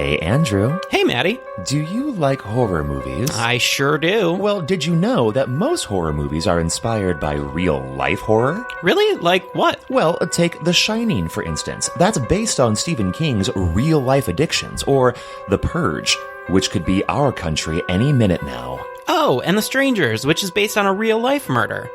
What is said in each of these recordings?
Hey, Andrew. Hey, Maddie. Do you like horror movies? I sure do. Well, did you know that most horror movies are inspired by real-life horror? Really? Like what? Well, take The Shining, for instance. That's based on Stephen King's real-life addictions, or The Purge, which could be our country any minute now. Oh, and The Strangers, which is based on a real-life murder.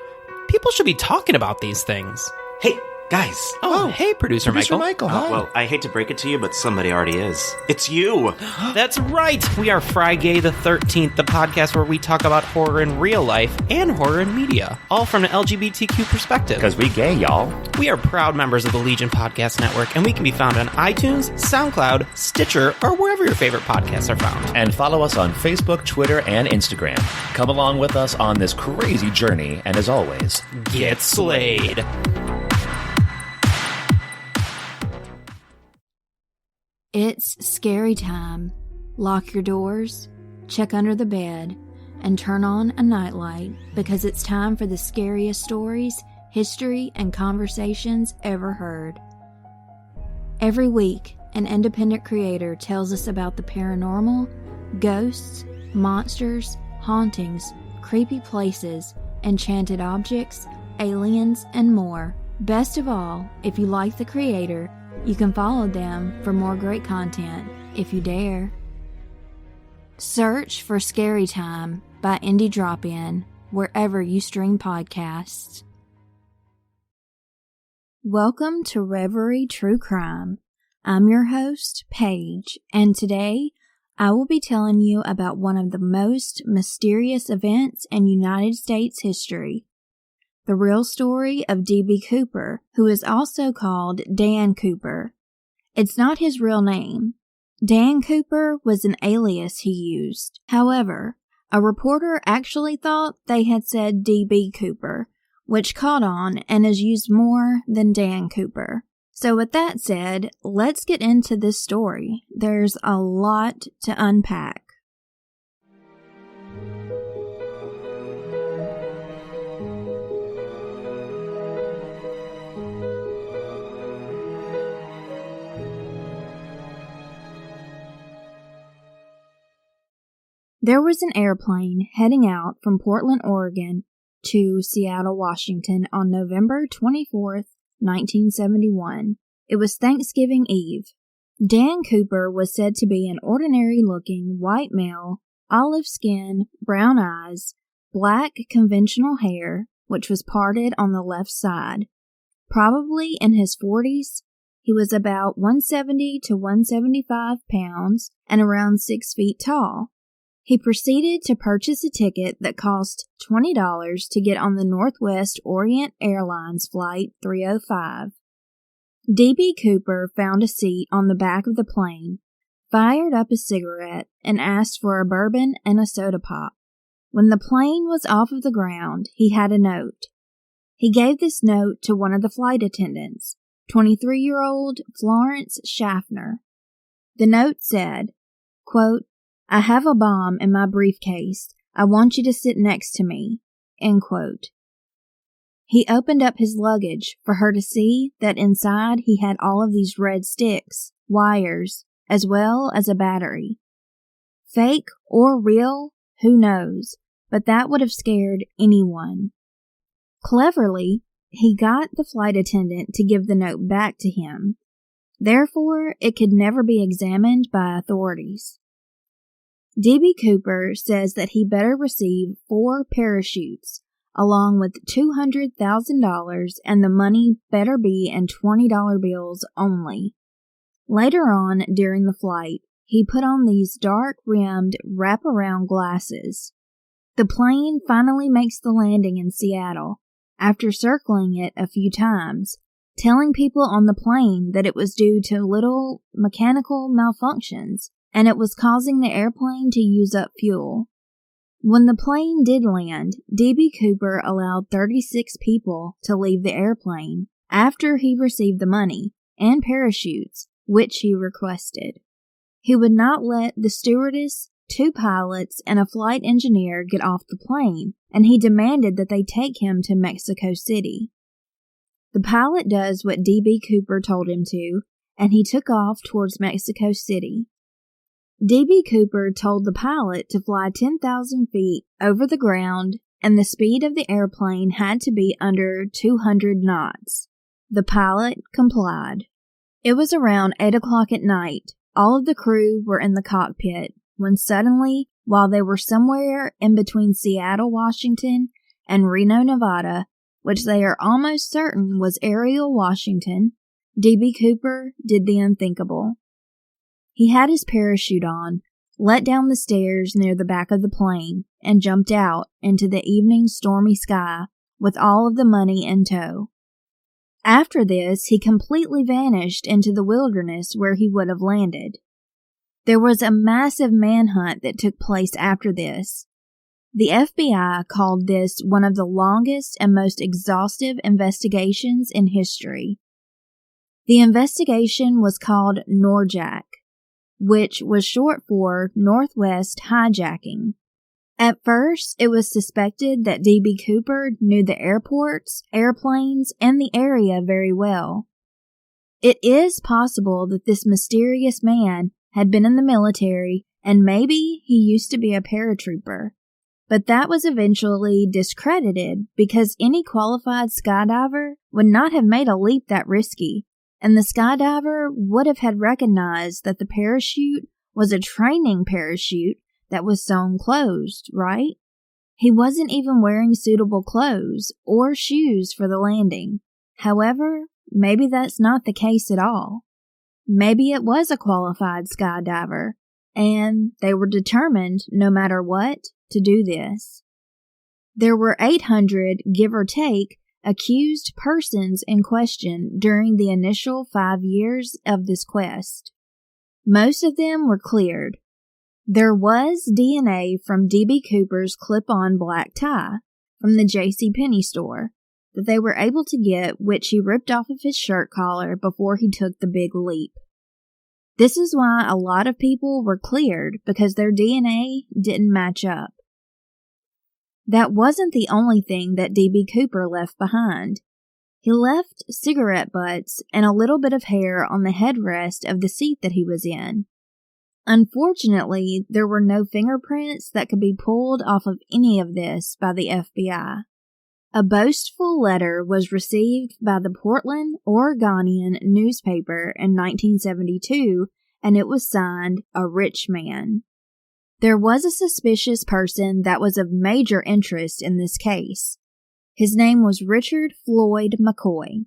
People should be talking about these things. Hey, guys. Oh, hey, Producer Michael. Hi. Well, I hate to break it to you, but somebody already is. It's you! That's right! We are Frigay the 13th, the podcast where we talk about horror in real life and horror in media, all from an LGBTQ perspective. Because we gay, y'all. We are proud members of the Legion Podcast Network, and we can be found on iTunes, SoundCloud, Stitcher, or wherever your favorite podcasts are found. And follow us on Facebook, Twitter, and Instagram. Come along with us on this crazy journey, and as always, Get slayed! It's scary time. Lock your doors, check under the bed, and turn on a nightlight because it's time for the scariest stories, history, and conversations ever heard. Every week, an independent creator tells us about the paranormal, ghosts, monsters, hauntings, creepy places, enchanted objects, aliens, and more. Best of all, if you like the creator, you can follow them for more great content, if you dare. Search for Scary Time by Indie Drop-In, wherever you stream podcasts. Welcome to Reverie True Crime. I'm your host, Paige, and today I will be telling you about one of the most mysterious events in United States history. The real story of D.B. Cooper, who is also called Dan Cooper. It's not his real name. Dan Cooper was an alias he used. However, a reporter actually thought they had said D.B. Cooper, which caught on and is used more than Dan Cooper. So with that said, let's get into this story. There's a lot to unpack. There was an airplane heading out from Portland, Oregon to Seattle, Washington on November 24th, 1971. It was Thanksgiving Eve. Dan Cooper was said to be an ordinary-looking white male, olive skin, brown eyes, black conventional hair, which was parted on the left side. Probably in his 40s, he was about 170 to 175 pounds and around 6 feet tall. He proceeded to purchase a ticket that cost $20 to get on the Northwest Orient Airlines Flight 305. D.B. Cooper found a seat on the back of the plane, fired up a cigarette, and asked for a bourbon and a soda pop. When the plane was off of the ground, he had a note. He gave this note to one of the flight attendants, 23-year-old Florence Schaffner. The note said, quote, "I have a bomb in my briefcase. I want you to sit next to me." End quote. He opened up his luggage for her to see that inside he had all of these red sticks, wires, as well as a battery. Fake or real, who knows, but that would have scared anyone. Cleverly, he got the flight attendant to give the note back to him. Therefore, it could never be examined by authorities. D.B. Cooper says that he better receive 4 parachutes, along with $200,000, and the money better be in $20 bills only. Later on, during the flight, he put on these dark-rimmed wraparound glasses. The plane finally makes the landing in Seattle, after circling it a few times, telling people on the plane that it was due to little mechanical malfunctions, and it was causing the airplane to use up fuel. When the plane did land, D.B. Cooper allowed 36 people to leave the airplane after he received the money and parachutes, which he requested. He would not let the stewardess, 2 pilots, and a flight engineer get off the plane, and he demanded that they take him to Mexico City. The pilot does what D.B. Cooper told him to, and he took off towards Mexico City. D.B. Cooper told the pilot to fly 10,000 feet over the ground, and the speed of the airplane had to be under 200 knots. The pilot complied. It was around 8 o'clock at night. All of the crew were in the cockpit, when suddenly, while they were somewhere in between Seattle, Washington, and Reno, Nevada, which they are almost certain was Ariel, Washington, D.B. Cooper did the unthinkable. He had his parachute on, let down the stairs near the back of the plane, and jumped out into the evening stormy sky with all of the money in tow. After this, he completely vanished into the wilderness where he would have landed. There was a massive manhunt that took place after this. The FBI called this one of the longest and most exhaustive investigations in history. The investigation was called NORJAC, which was short for Northwest Hijacking. At first, it was suspected that D.B. Cooper knew the airports, airplanes, and the area very well. It is possible that this mysterious man had been in the military and maybe he used to be a paratrooper, but that was eventually discredited because any qualified skydiver would not have made a leap that risky, and the skydiver would have had recognized that the parachute was a training parachute that was sewn closed, right? He wasn't even wearing suitable clothes or shoes for the landing. However, maybe that's not the case at all. Maybe it was a qualified skydiver, and they were determined, no matter what, to do this. There were 800, give or take, accused persons in question during the initial 5 years of this quest. Most of them were cleared. There was DNA from D.B. Cooper's clip-on black tie from the JCPenney store that they were able to get, which he ripped off of his shirt collar before he took the big leap. This is why a lot of people were cleared, because their DNA didn't match up. That wasn't the only thing that D.B. Cooper left behind. He left cigarette butts and a little bit of hair on the headrest of the seat that he was in. Unfortunately, there were no fingerprints that could be pulled off of any of this by the FBI. A boastful letter was received by the Portland Oregonian newspaper in 1972, and it was signed, "A Rich Man." There was a suspicious person that was of major interest in this case. His name was Richard Floyd McCoy.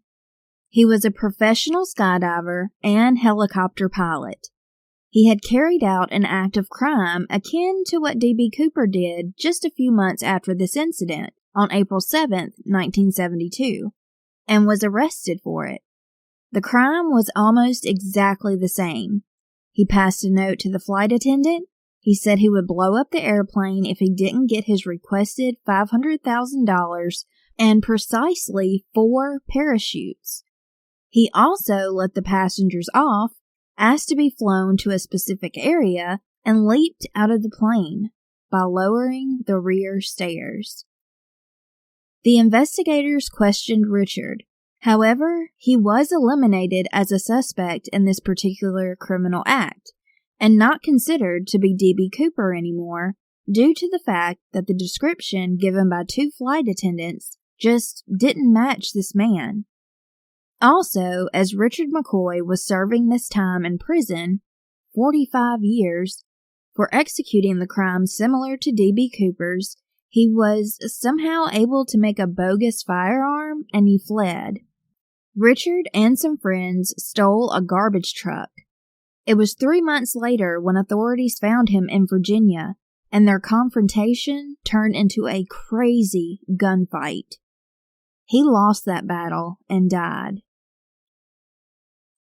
He was a professional skydiver and helicopter pilot. He had carried out an act of crime akin to what D.B. Cooper did just a few months after this incident on April 7, 1972, and was arrested for it. The crime was almost exactly the same. He passed a note to the flight attendant. He said he would blow up the airplane if he didn't get his requested $500,000 and precisely 4 parachutes. He also let the passengers off, asked to be flown to a specific area, and leaped out of the plane by lowering the rear stairs. The investigators questioned Richard. However, he was eliminated as a suspect in this particular criminal act, and not considered to be D.B. Cooper anymore, due to the fact that the description given by 2 flight attendants just didn't match this man. Also, as Richard McCoy was serving this time in prison, 45 years, for executing the crime similar to D.B. Cooper's, he was somehow able to make a bogus firearm, and he fled. Richard and some friends stole a garbage truck. It was 3 months later when authorities found him in Virginia, and their confrontation turned into a crazy gunfight. He lost that battle and died.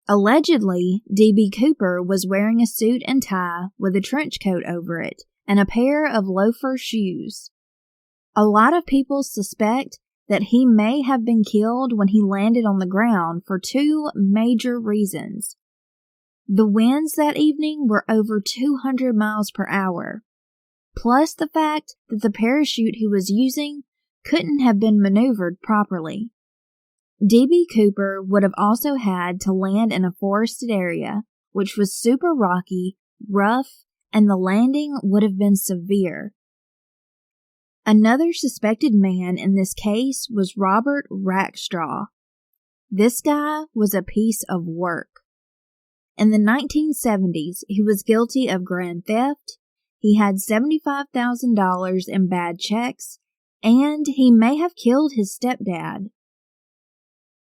Allegedly, D.B. Cooper was wearing a suit and tie with a trench coat over it and a pair of loafer shoes. A lot of people suspect that he may have been killed when he landed on the ground for 2 major reasons. The winds that evening were over 200 miles per hour, plus the fact that the parachute he was using couldn't have been maneuvered properly. D.B. Cooper would have also had to land in a forested area, which was super rocky, rough, and the landing would have been severe. Another suspected man in this case was Robert Rackstraw. This guy was a piece of work. In the 1970s, he was guilty of grand theft, he had $75,000 in bad checks, and he may have killed his stepdad.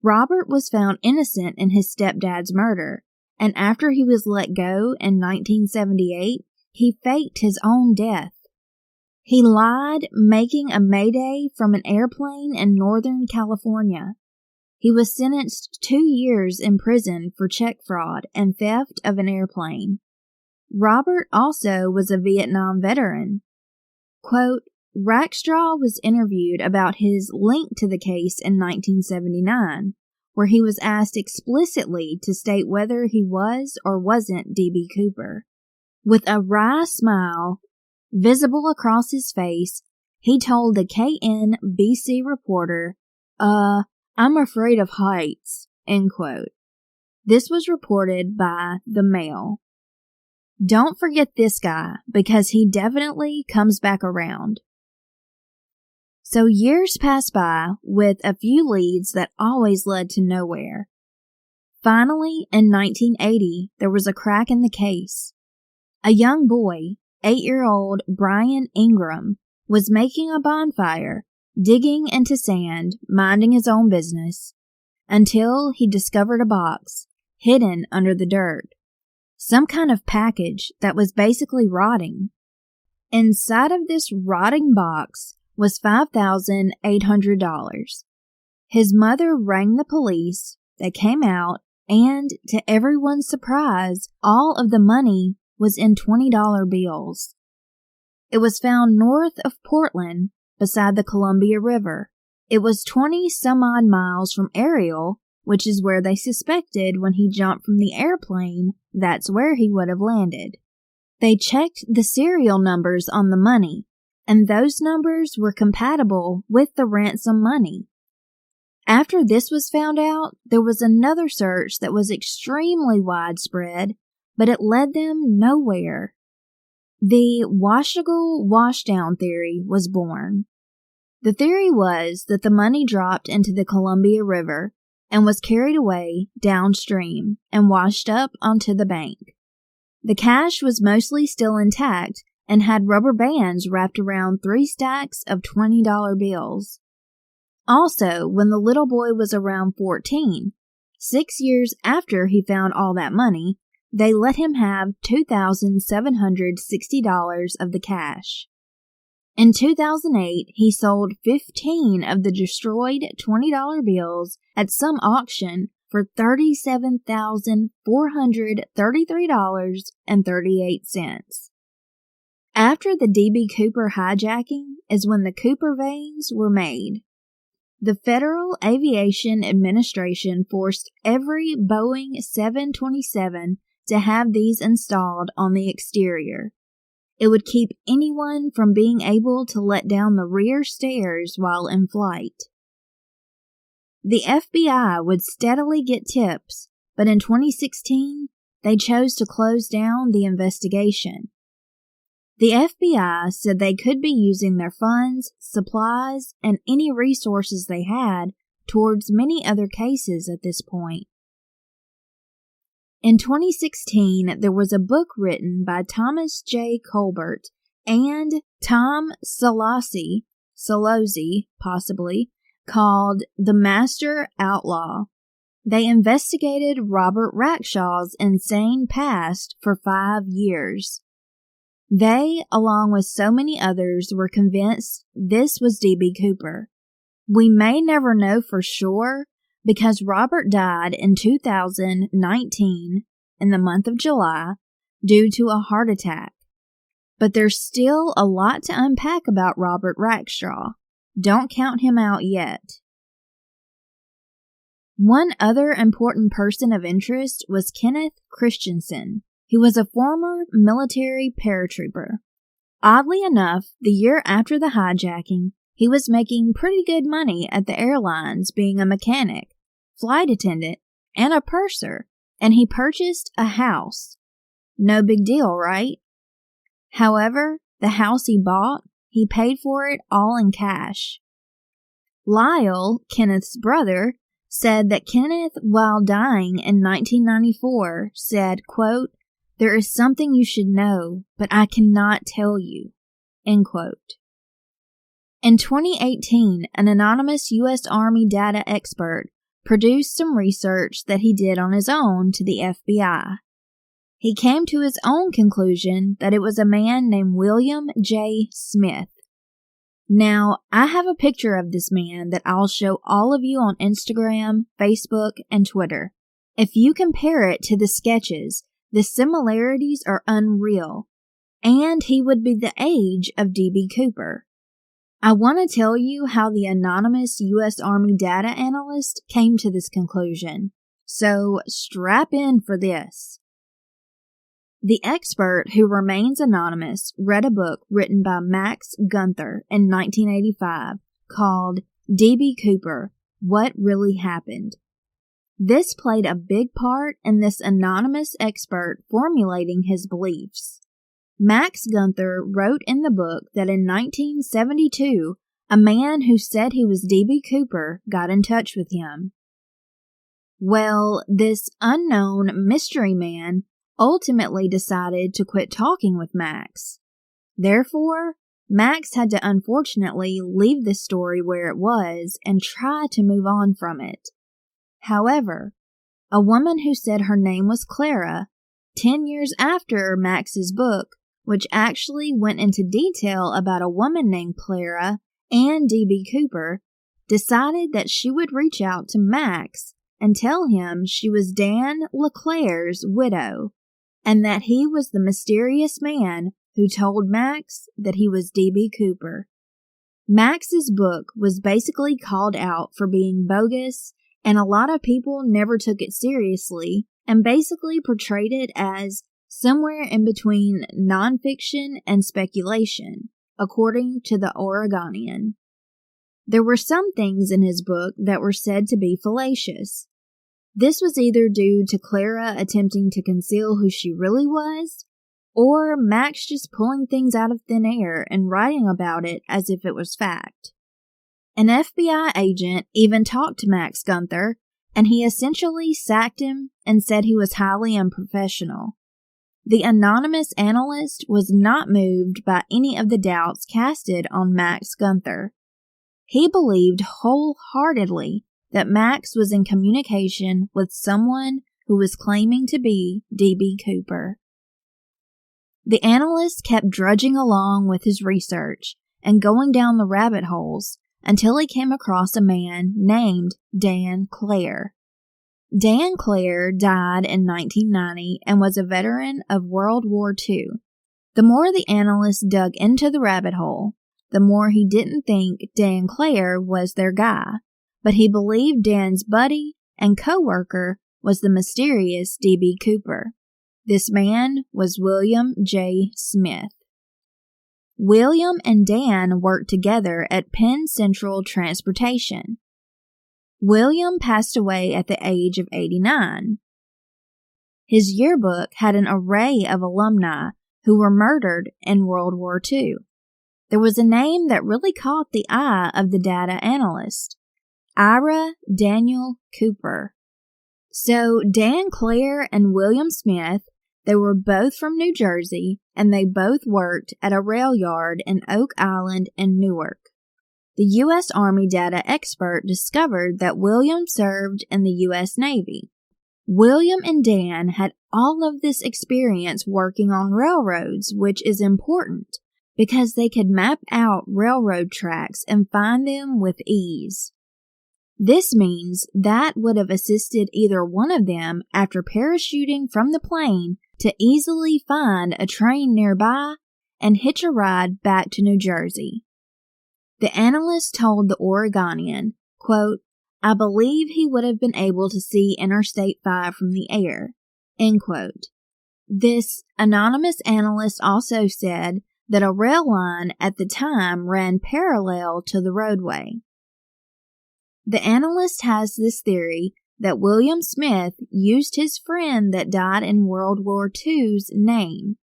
Robert was found innocent in his stepdad's murder, and after he was let go in 1978, he faked his own death. He lied, making a mayday from an airplane in Northern California. He was sentenced 2 years in prison for check fraud and theft of an airplane. Robert also was a Vietnam veteran. Quote, Rackstraw was interviewed about his link to the case in 1979, where he was asked explicitly to state whether he was or wasn't D.B. Cooper. With a wry smile visible across his face, he told the KNBC reporter, I'm afraid of heights, end quote. This was reported by The Mail. Don't forget this guy, because he definitely comes back around. So years passed by with a few leads that always led to nowhere. Finally, in 1980, there was a crack in the case. A young boy, 8-year-old Brian Ingram, was making a bonfire, digging into sand, minding his own business, until he discovered a box hidden under the dirt. Some kind of package that was basically rotting. Inside of this rotting box was $5,800. His mother rang the police, they came out, and to everyone's surprise, all of the money was in $20 bills. It was found north of Portland, beside the Columbia River. It was 20-some-odd miles from Ariel, which is where they suspected when he jumped from the airplane, that's where he would have landed. They checked the serial numbers on the money, and those numbers were compatible with the ransom money. After this was found out, there was another search that was extremely widespread, but it led them nowhere. The Washagal washdown theory was born. The theory was that the money dropped into the Columbia River and was carried away downstream and washed up onto the bank. The cash was mostly still intact and had rubber bands wrapped around 3 stacks of $20 bills. Also, when the little boy was around 14, 6 years after he found all that money, they let him have $2,760 of the cash. In 2008, he sold 15 of the destroyed $20 bills at some auction for $37,433.38. After the D.B. Cooper hijacking is when the Cooper veins were made. The Federal Aviation Administration forced every Boeing 727 to have these installed on the exterior. It would keep anyone from being able to let down the rear stairs while in flight. The FBI would steadily get tips, but in 2016, they chose to close down the investigation. The FBI said they could be using their funds, supplies, and any resources they had towards many other cases at this point. In 2016, there was a book written by Thomas J. Colbert and Tom Solozzi, possibly, called The Master Outlaw. They investigated Robert Rackshaw's insane past for 5 years. They, along with so many others, were convinced this was D.B. Cooper. We may never know for sure, because Robert died in 2019 in the month of July due to a heart attack. But there's still a lot to unpack about Robert Rackstraw. Don't count him out yet. One other important person of interest was Kenneth Christensen. He was a former military paratrooper. Oddly enough, the year after the hijacking, he was making pretty good money at the airlines being a mechanic, flight attendant, and a purser, and he purchased a house. No big deal, right? However, the house he bought, he paid for it all in cash. Lyle, Kenneth's brother, said that Kenneth, while dying in 1994, said, quote, "There is something you should know, but I cannot tell you," end quote. In 2018, an anonymous U.S. Army data expert produced some research that he did on his own to the FBI. He came to his own conclusion that it was a man named William J. Smith. Now, I have a picture of this man that I'll show all of you on Instagram, Facebook, and Twitter. If you compare it to the sketches, the similarities are unreal, and he would be the age of D.B. Cooper. I want to tell you how the anonymous U.S. Army data analyst came to this conclusion, so strap in for this. The expert, who remains anonymous, read a book written by Max Gunther in 1985 called D.B. Cooper, What Really Happened. This played a big part in this anonymous expert formulating his beliefs. Max Gunther wrote in the book that in 1972, a man who said he was D.B. Cooper got in touch with him. Well, this unknown mystery man ultimately decided to quit talking with Max. Therefore, Max had to unfortunately leave the story where it was and try to move on from it. However, a woman who said her name was Clara, 10 years after Max's book, which actually went into detail about a woman named Clara and D.B. Cooper, decided that she would reach out to Max and tell him she was Dan LeClaire's widow, and that he was the mysterious man who told Max that he was D.B. Cooper. Max's book was basically called out for being bogus, and a lot of people never took it seriously and basically portrayed it as somewhere in between nonfiction and speculation, according to the Oregonian. There were some things in his book that were said to be fallacious. This was either due to Clara attempting to conceal who she really was, or Max just pulling things out of thin air and writing about it as if it was fact. An FBI agent even talked to Max Gunther, and he essentially sacked him and said he was highly unprofessional. The anonymous analyst was not moved by any of the doubts casted on Max Gunther. He believed wholeheartedly that Max was in communication with someone who was claiming to be D.B. Cooper. The analyst kept drudging along with his research and going down the rabbit holes until he came across a man named Dan Clare. Dan Clare died in 1990 and was a veteran of World War II. The more the analyst dug into the rabbit hole, the more he didn't think Dan Clare was their guy, but he believed Dan's buddy and co-worker was the mysterious D.B. Cooper. This man was William J. Smith. William and Dan worked together at Penn Central Transportation. William passed away at the age of 89. His yearbook had an array of alumni who were murdered in World War II. There was a name that really caught the eye of the data analyst, Ira Daniel Cooper. So Dan Clare and William Smith, they were both from New Jersey, and they both worked at a rail yard in Oak Island and Newark. The U.S. Army data expert discovered that William served in the U.S. Navy. William and Dan had all of this experience working on railroads, which is important because they could map out railroad tracks and find them with ease. This means that would have assisted either one of them after parachuting from the plane to easily find a train nearby and hitch a ride back to New Jersey. The analyst told the Oregonian, quote, "I believe he would have been able to see Interstate 5 from the air," end quote. This anonymous analyst also said that a rail line at the time ran parallel to the roadway. The analyst has this theory that William Smith used his friend that died in World War II's name.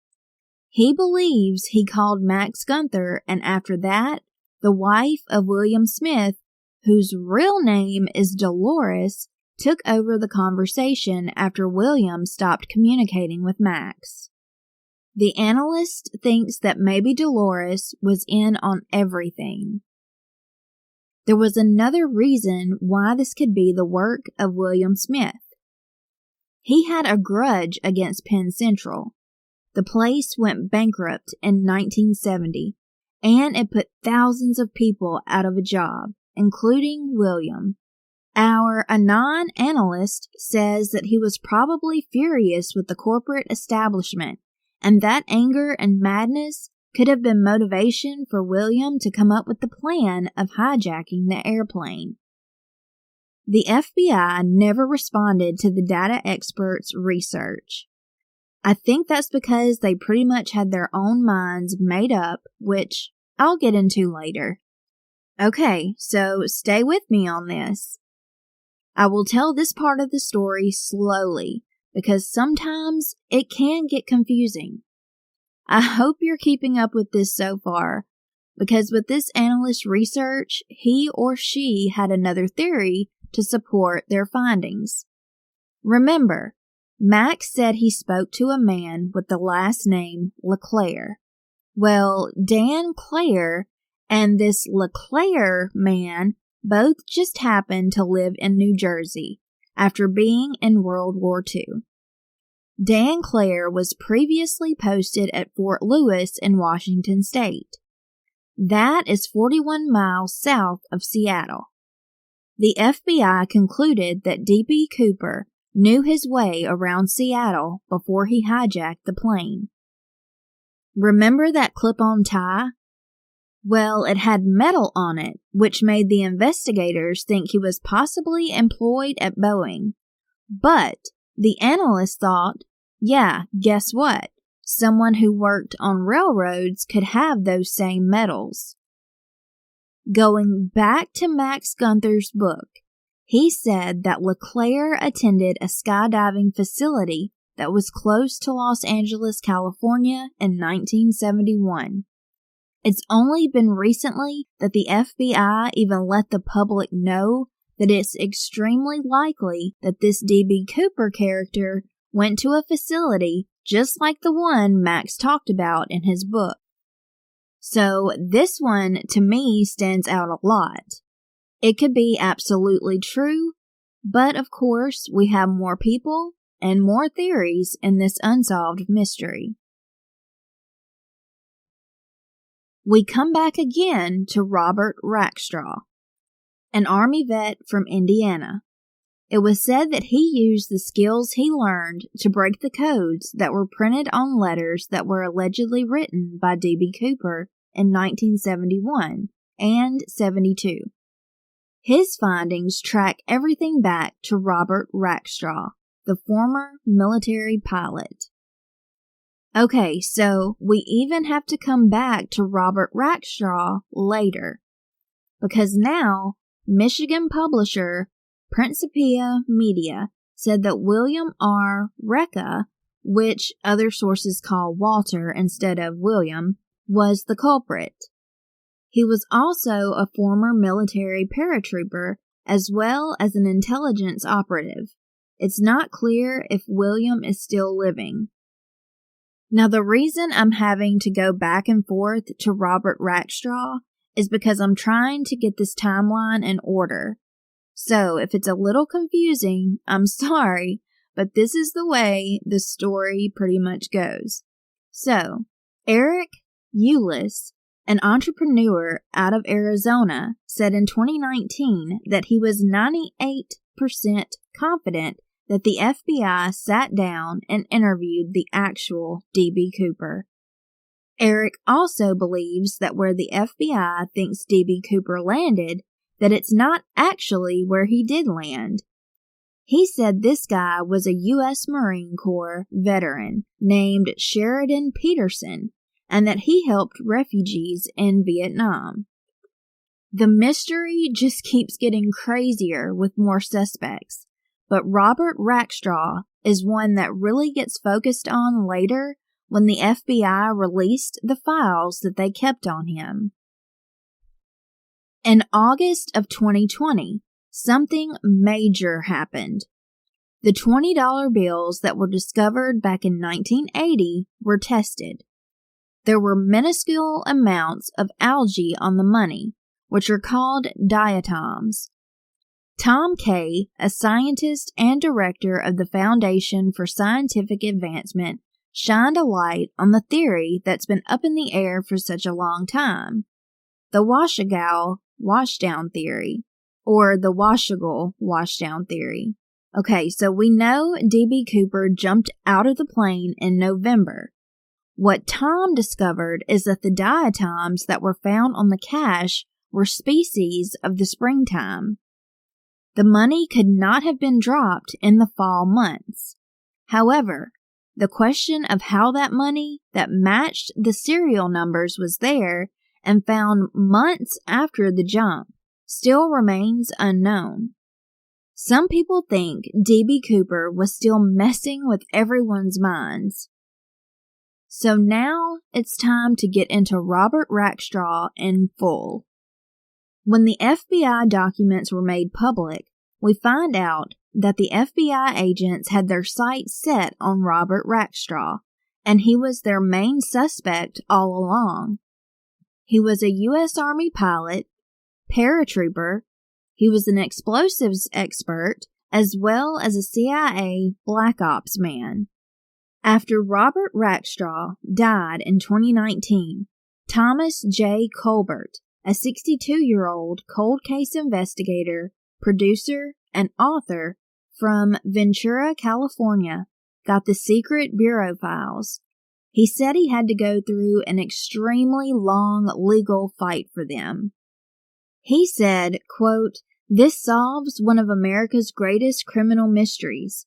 He believes he called Max Gunther, and after that, the wife of William Smith, whose real name is Dolores, took over the conversation after William stopped communicating with Max. The analyst thinks that maybe Dolores was in on everything. There was another reason why this could be the work of William Smith. He had a grudge against Penn Central. The place went bankrupt in 1970, and it put thousands of people out of a job, including William. Our Anon analyst says that he was probably furious with the corporate establishment, and that anger and madness could have been motivation for William to come up with the plan of hijacking the airplane. The FBI never responded to the data experts' research. I think that's because they pretty much had their own minds made up, which I'll get into later. Okay, so stay with me on this. I will tell this part of the story slowly, because sometimes it can get confusing. I hope you're keeping up with this so far, because with this analyst's research, he or she had another theory to support their findings. Remember, Max said he spoke to a man with the last name LeClaire. Well, Dan Clare and this LeClaire man both just happened to live in New Jersey after being in World War II. Dan Clare was previously posted at Fort Lewis in Washington State. That is 41 miles south of Seattle. The FBI concluded that D.B. Cooper knew his way around Seattle before he hijacked the plane. Remember that clip-on tie? Well, it had metal on it, which made the investigators think he was possibly employed at Boeing. But the analysts thought, yeah, guess what? Someone who worked on railroads could have those same metals. Going back to Max Gunther's book, he said that LeClaire attended a skydiving facility that was close to Los Angeles, California in 1971. It's only been recently that the FBI even let the public know that it's extremely likely that this D.B. Cooper character went to a facility just like the one Max talked about in his book. So this one, to me, stands out a lot. It could be absolutely true, but of course, we have more people and more theories in this unsolved mystery. We come back again to Robert Rackstraw, an Army vet from Indiana. It was said that he used the skills he learned to break the codes that were printed on letters that were allegedly written by D.B. Cooper in 1971 and 72. His findings track everything back to Robert Rackstraw, the former military pilot. Okay, so we even have to come back to Robert Rackstraw later, because now Michigan publisher Principia Media said that William R. Recca, which other sources call Walter instead of William, was the culprit. He was also a former military paratrooper as well as an intelligence operative. It's not clear if William is still living. Now, the reason I'm having to go back and forth to Robert Rackstraw is because I'm trying to get this timeline in order. So, if it's a little confusing, I'm sorry, but this is the way the story pretty much goes. So, Eric Eulis, an entrepreneur out of Arizona, said in 2019 that he was 98% confident that the FBI sat down and interviewed the actual D.B. Cooper. Eric also believes that where the FBI thinks D.B. Cooper landed, that it's not actually where he did land. He said this guy was a U.S. Marine Corps veteran named Sheridan Peterson, and that he helped refugees in Vietnam. The mystery just keeps getting crazier with more suspects, but Robert Rackstraw is one that really gets focused on later when the FBI released the files that they kept on him. In August of 2020, something major happened. The $20 bills that were discovered back in 1980 were tested. There were minuscule amounts of algae on the money, which are called diatoms. Tom Kay, a scientist and director of the Foundation for Scientific Advancement, shined a light on the theory that's been up in the air for such a long time, the Washigal washdown theory, or the Washigal washdown theory. Okay, so we know D.B. Cooper jumped out of the plane in November. What Tom discovered is that the diatoms that were found on the cache were species of the springtime. The money could not have been dropped in the fall months. However, the question of how that money that matched the serial numbers was there and found months after the jump still remains unknown. Some people think D.B. Cooper was still messing with everyone's minds. So now it's time to get into Robert Rackstraw in full. When the FBI documents were made public, we find out that the FBI agents had their sights set on Robert Rackstraw, and he was their main suspect all along. He was a U.S. Army pilot, paratrooper, he was an explosives expert, as well as a CIA Black Ops man. After Robert Rackstraw died in 2019, Thomas J. Colbert, a 62-year-old cold case investigator, producer, and author from Ventura, California, got the secret bureau files. He said he had to go through an extremely long legal fight for them. He said, quote, "This solves one of America's greatest criminal mysteries.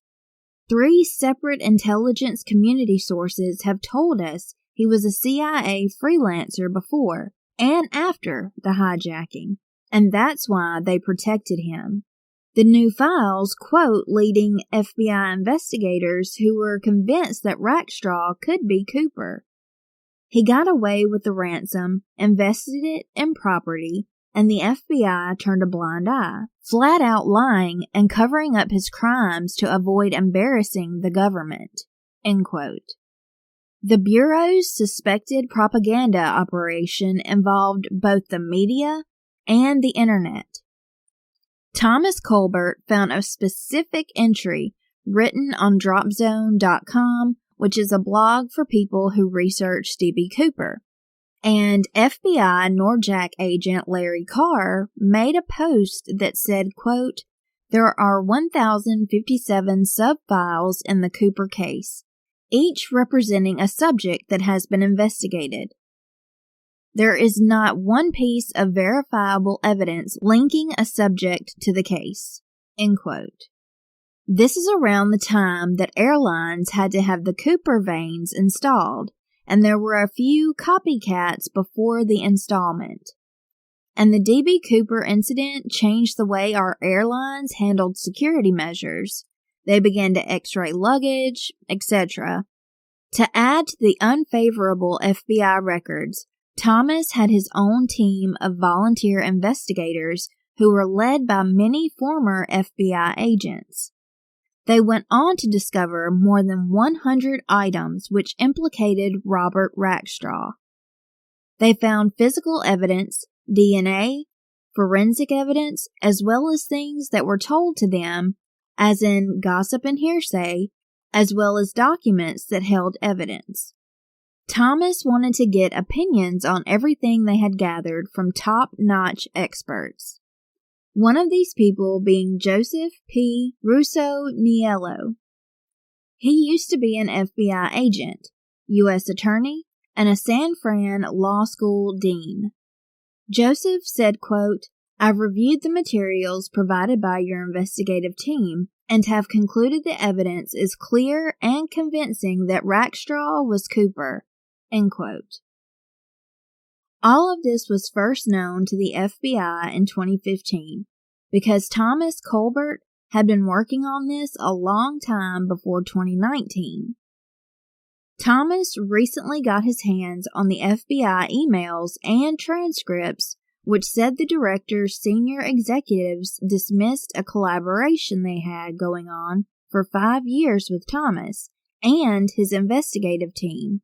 3 separate intelligence community sources have told us he was a CIA freelancer before and after the hijacking, and that's why they protected him. The new files quote leading FBI investigators who were convinced that Rackstraw could be Cooper. He got away with the ransom, invested it in property, and the FBI turned a blind eye, flat out lying and covering up his crimes to avoid embarrassing the government." End quote. The Bureau's suspected propaganda operation involved both the media and the internet. Thomas Colbert found a specific entry written on dropzone.com, which is a blog for people who research D.B. Cooper. And FBI NORJAC agent Larry Carr made a post that said, quote, "There are 1,057 sub-files in the Cooper case, each representing a subject that has been investigated. There is not one piece of verifiable evidence linking a subject to the case." End quote. This is around the time that airlines had to have the Cooper vanes installed, and there were a few copycats before the installment. And the D.B. Cooper incident changed the way our airlines handled security measures. They began to x-ray luggage, etc. To add to the unfavorable FBI records, Thomas had his own team of volunteer investigators who were led by many former FBI agents. They went on to discover more than 100 items which implicated Robert Rackstraw. They found physical evidence, DNA, forensic evidence, as well as things that were told to them, as in gossip and hearsay, as well as documents that held evidence. Thomas wanted to get opinions on everything they had gathered from top-notch experts. One of these people being Joseph P. Russo Niello. He used to be an FBI agent, U.S. attorney, and a San Fran law school dean. Joseph said, quote, "I've reviewed the materials provided by your investigative team and have concluded the evidence is clear and convincing that Rackstraw was Cooper." End quote. All of this was first known to the FBI in 2015 because Thomas Colbert had been working on this a long time before 2019. Thomas recently got his hands on the FBI emails and transcripts which said the director's senior executives dismissed a collaboration they had going on for 5 years with Thomas and his investigative team.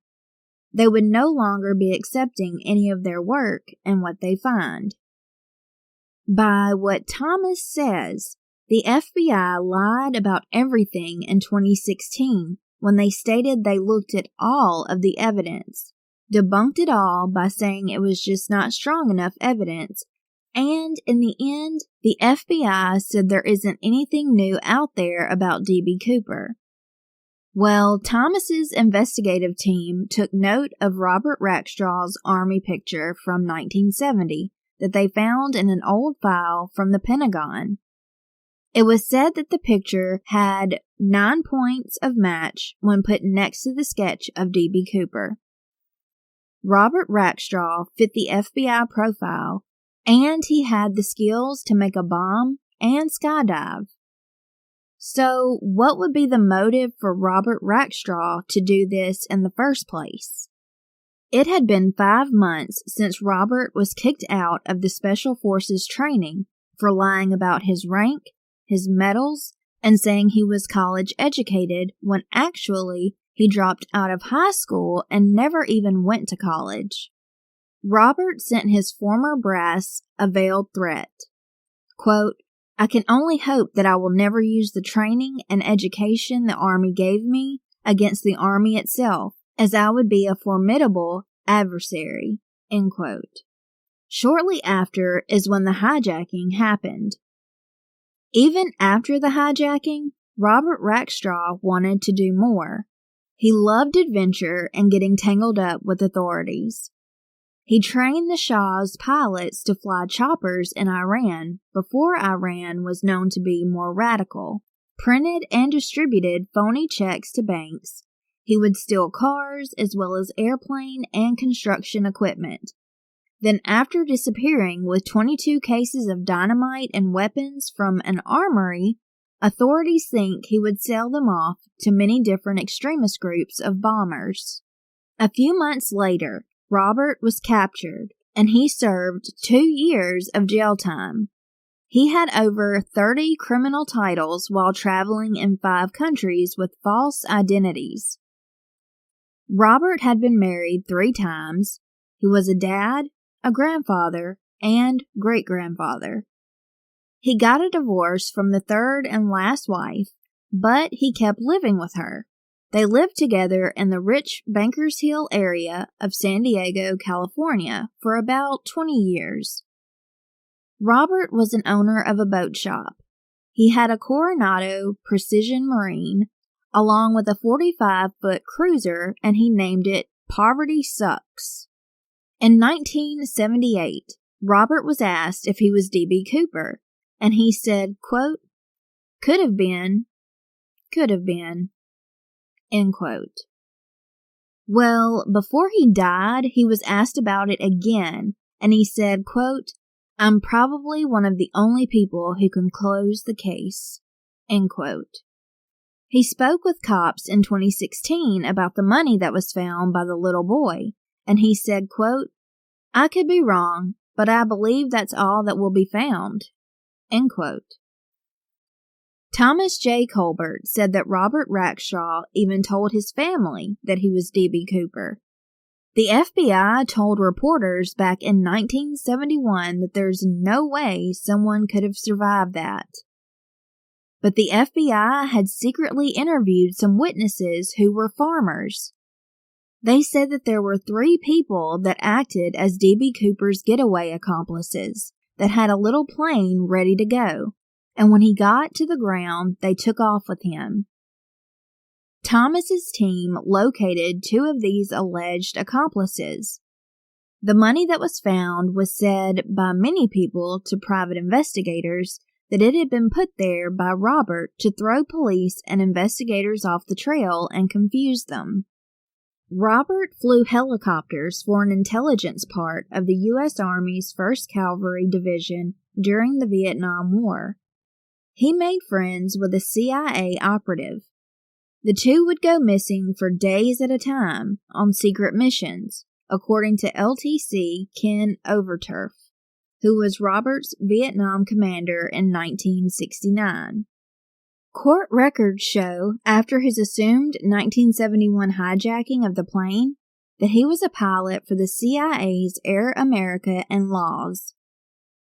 They would no longer be accepting any of their work and what they find. By what Thomas says, the FBI lied about everything in 2016 when they stated they looked at all of the evidence, debunked it all by saying it was just not strong enough evidence, and in the end, the FBI said there isn't anything new out there about D.B. Cooper. Well, Thomas's investigative team took note of Robert Rackstraw's Army picture from 1970 that they found in an old file from the Pentagon. It was said that the picture had 9 points of match when put next to the sketch of D.B. Cooper. Robert Rackstraw fit the FBI profile, and he had the skills to make a bomb and skydive. So, what would be the motive for Robert Rackstraw to do this in the first place? It had been 5 months since Robert was kicked out of the Special Forces training for lying about his rank, his medals, and saying he was college educated when actually he dropped out of high school and never even went to college. Robert sent his former brass a veiled threat. Quote, "I can only hope that I will never use the training and education the Army gave me against the Army itself, as I would be a formidable adversary." End quote. Shortly after is when the hijacking happened. Even after the hijacking, Robert Rackstraw wanted to do more. He loved adventure and getting tangled up with authorities. He trained the Shah's pilots to fly choppers in Iran before Iran was known to be more radical, printed and distributed phony checks to banks. He would steal cars as well as airplane and construction equipment. Then, after disappearing with 22 cases of dynamite and weapons from an armory, authorities think he would sell them off to many different extremist groups of bombers. A few months later, Robert was captured, and he served 2 years of jail time. He had over 30 criminal titles while traveling in 5 countries with false identities. Robert had been married 3 times. He was a dad, a grandfather, and great-grandfather. He got a divorce from the 3rd and last wife, but he kept living with her. They lived together in the rich Bankers Hill area of San Diego, California, for about 20 years. Robert was an owner of a boat shop. He had a Coronado Precision Marine, along with a 45-foot cruiser, and he named it Poverty Sucks. In 1978, Robert was asked if he was D.B. Cooper, and he said, quote, "Could have been, end quote. Well, before he died, he was asked about it again, and he said, quote, "I'm probably one of the only people who can close the case," end quote. He spoke with cops in 2016 about the money that was found by the little boy, and he said, quote, "I could be wrong, but I believe that's all that will be found," end quote. Thomas J. Colbert said that Robert Rackstraw even told his family that he was D.B. Cooper. The FBI told reporters back in 1971 that there's no way someone could have survived that. But the FBI had secretly interviewed some witnesses who were farmers. They said that there were 3 people that acted as D.B. Cooper's getaway accomplices that had a little plane ready to go, and when he got to the ground, they took off with him. Thomas's team located 2 of these alleged accomplices. The money that was found was said by many people to private investigators that it had been put there by Robert to throw police and investigators off the trail and confuse them. Robert flew helicopters for an intelligence part of the U.S. Army's 1st Cavalry Division during the Vietnam War. He made friends with a CIA operative. The two would go missing for days at a time on secret missions, according to LTC Ken Overturf, who was Robert's Vietnam commander in 1969. Court records show, after his assumed 1971 hijacking of the plane, that he was a pilot for the CIA's Air America and Laws.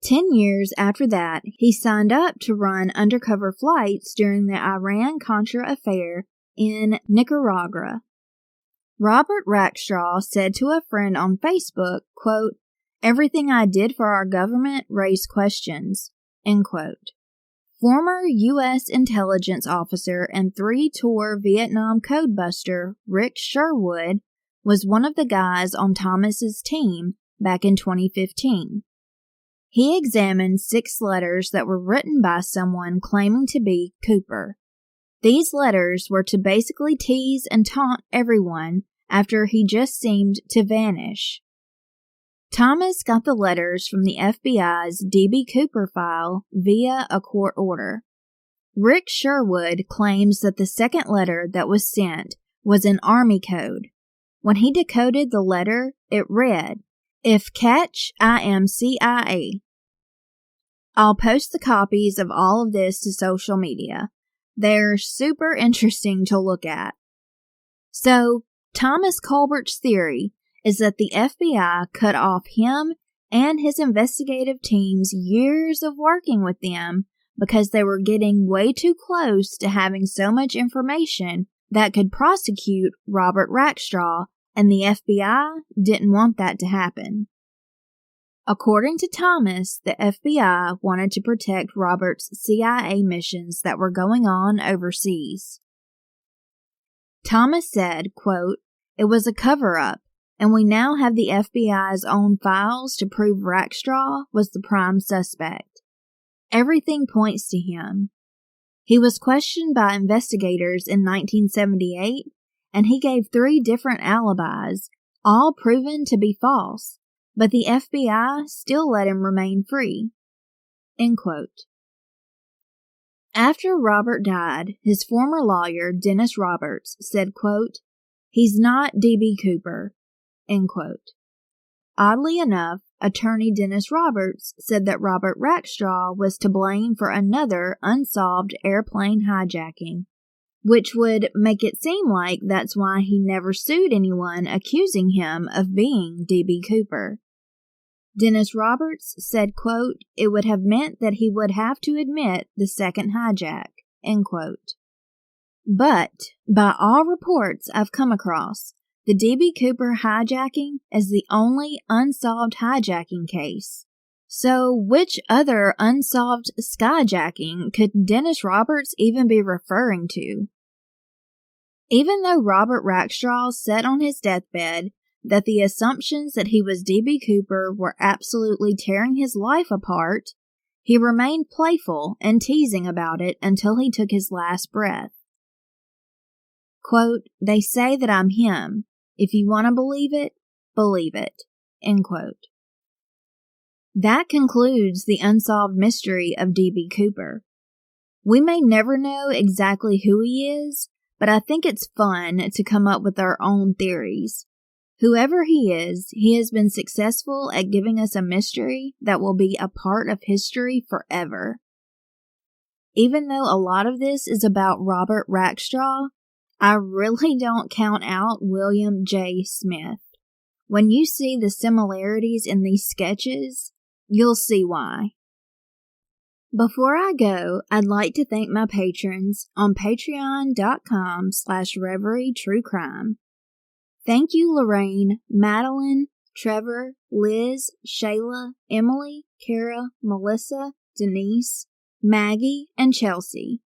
10 years after that, he signed up to run undercover flights during the Iran-Contra affair in Nicaragua. Robert Rackstraw said to a friend on Facebook, quote, "Everything I did for our government raised questions," end quote. Former U.S. intelligence officer and three-tour Vietnam codebuster Rick Sherwood was one of the guys on Thomas's team back in 2015. He examined 6 letters that were written by someone claiming to be Cooper. These letters were to basically tease and taunt everyone after he just seemed to vanish. Thomas got the letters from the FBI's D.B. Cooper file via a court order. Rick Sherwood claims that the second letter that was sent was an Army code. When he decoded the letter, it read, "If catch, I am CIA." I'll post the copies of all of this to social media. They're super interesting to look at. So, Thomas Colbert's theory is that the FBI cut off him and his investigative team's years of working with them because they were getting way too close to having so much information that could prosecute Robert Rackstraw, and the FBI didn't want that to happen. According to Thomas, the FBI wanted to protect Robert's CIA missions that were going on overseas. Thomas said, quote, "It was a cover-up, and we now have the FBI's own files to prove Rackstraw was the prime suspect. Everything points to him. He was questioned by investigators in 1978, and he gave 3 different alibis, all proven to be false, but the FBI still let him remain free." End quote. After Robert died, his former lawyer, Dennis Roberts, said, quote, "He's not D.B. Cooper." End quote. Oddly enough, attorney Dennis Roberts said that Robert Rackstraw was to blame for another unsolved airplane hijacking, which would make it seem like that's why he never sued anyone accusing him of being D.B. Cooper. Dennis Roberts said, quote, "It would have meant that he would have to admit the second hijack," end quote. But, by all reports I've come across, the D.B. Cooper hijacking is the only unsolved hijacking case. So, which other unsolved skyjacking could Dennis Roberts even be referring to? Even though Robert Rackstraw said on his deathbed that the assumptions that he was D.B. Cooper were absolutely tearing his life apart, he remained playful and teasing about it until he took his last breath. Quote, "They say that I'm him. If you want to believe it, believe it." End quote. That concludes the unsolved mystery of D.B. Cooper. We may never know exactly who he is, but I think it's fun to come up with our own theories. Whoever he is, he has been successful at giving us a mystery that will be a part of history forever. Even though a lot of this is about Robert Rackstraw, I really don't count out William J. Smith. When you see the similarities in these sketches, you'll see why. Before I go, I'd like to thank my patrons on patreon.com/reverytruecrime. Thank you, Lorraine, Madeline, Trevor, Liz, Shayla, Emily, Kara, Melissa, Denise, Maggie, and Chelsea.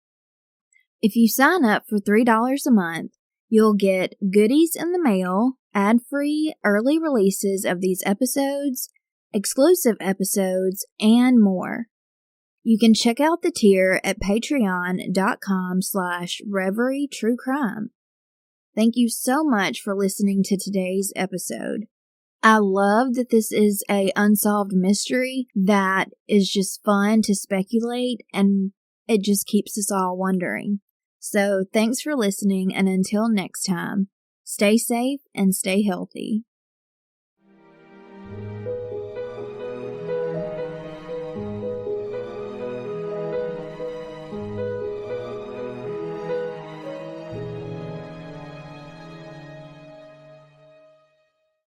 If you sign up for $3 a month, you'll get goodies in the mail, ad-free early releases of these episodes, exclusive episodes, and more. You can check out the tier at patreon.com/reverytruecrime. Thank you so much for listening to today's episode. I love that this is a unsolved mystery that is just fun to speculate, and it just keeps us all wondering. So thanks for listening, and until next time, stay safe and stay healthy.